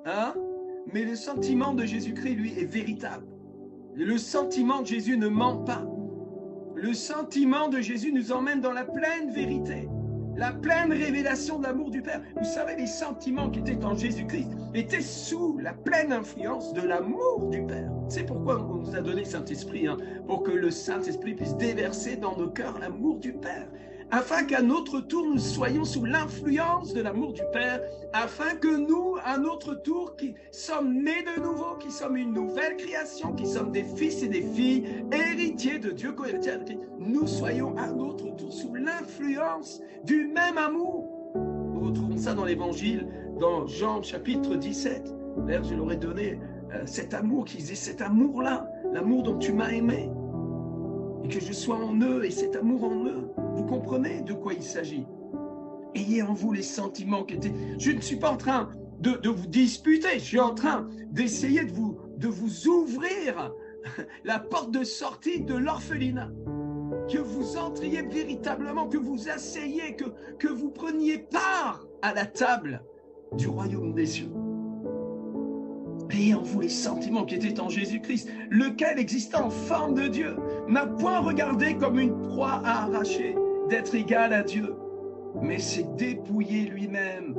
hein? Mais le sentiment de Jésus-Christ, lui, est véritable. Le sentiment de Jésus ne ment pas. Le sentiment de Jésus nous emmène dans la pleine vérité, la pleine révélation de l'amour du Père. Vous savez, les sentiments qui étaient en Jésus-Christ étaient sous la pleine influence de l'amour du Père. C'est pourquoi on nous a donné le Saint-Esprit, hein, pour que le Saint-Esprit puisse déverser dans nos cœurs l'amour du Père, afin qu'à notre tour, nous soyons sous l'influence de l'amour du Père, afin que nous, à notre tour, qui sommes nés de nouveau, qui sommes une nouvelle création, qui sommes des fils et des filles, héritiers de Dieu, co-héritiers de Christ, nous soyons à notre tour sous l'influence du même amour. Nous retrouvons ça dans l'Évangile, dans Jean chapitre 17. D'ailleurs, je leur ai donné cet amour, qui disait cet amour-là, l'amour dont tu m'as aimé, et que je sois en eux, et cet amour en eux. Vous comprenez de quoi il s'agit? Ayez en vous les sentiments qui étaient... Je ne suis pas en train de vous disputer, je suis en train d'essayer de vous ouvrir la porte de sortie de l'orphelinat. Que vous entriez véritablement, que vous asseyez, que vous preniez part à la table du royaume des cieux. Ayez en vous les sentiments qui étaient en Jésus-Christ, lequel, existant en forme de Dieu, n'a point regardé comme une proie à arracher d'être égal à Dieu, mais s'est dépouillé lui-même.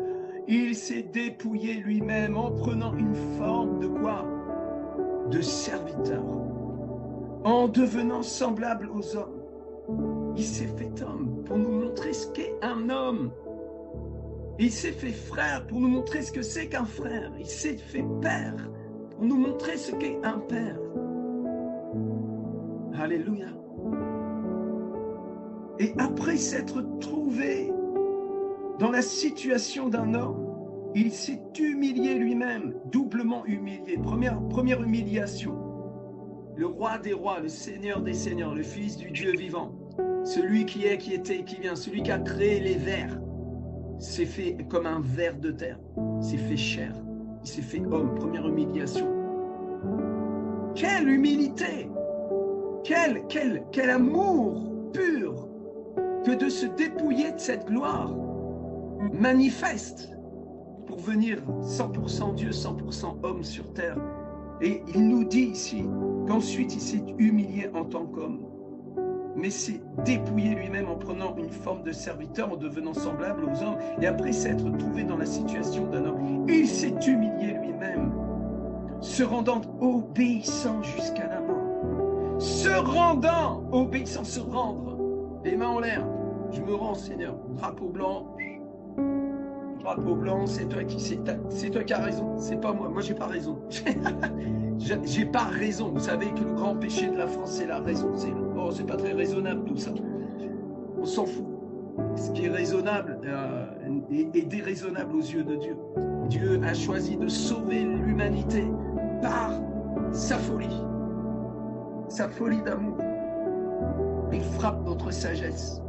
Il s'est dépouillé lui-même en prenant une forme de quoi? De serviteur. En devenant semblable aux hommes. Il s'est fait homme pour nous montrer ce qu'est un homme. Il s'est fait frère pour nous montrer ce que c'est qu'un frère. Il s'est fait père pour nous montrer ce qu'est un père. Alléluia. Et après s'être trouvé dans la situation d'un homme, il s'est humilié lui-même, doublement humilié. Première humiliation. Le roi des rois, le Seigneur des seigneurs, le Fils du Dieu vivant, celui qui est, qui était et qui vient, celui qui a créé les vers, s'est fait comme un ver de terre, s'est fait chair, il s'est fait homme. Première humiliation. Quelle humilité! Quel amour pur que de se dépouiller de cette gloire manifeste pour venir 100% Dieu, 100% homme sur terre. Et il nous dit ici qu'ensuite il s'est humilié en tant qu'homme, mais s'est dépouillé lui-même en prenant une forme de serviteur, en devenant semblable aux hommes, et après s'être trouvé dans la situation d'un homme, il s'est humilié lui-même, se rendant obéissant jusqu'à la mort. Se rendant obéissant, se rendre, les mains en l'air. Je me rends, Seigneur. Drapeau blanc, c'est toi qui as raison. C'est pas moi. Moi, j'ai pas raison. J'ai pas raison. Vous savez que le grand péché de la France, c'est la raison. C'est pas très raisonnable tout ça. On s'en fout. Ce qui est raisonnable est déraisonnable aux yeux de Dieu. Dieu a choisi de sauver l'humanité par sa folie d'amour. Il frappe notre sagesse.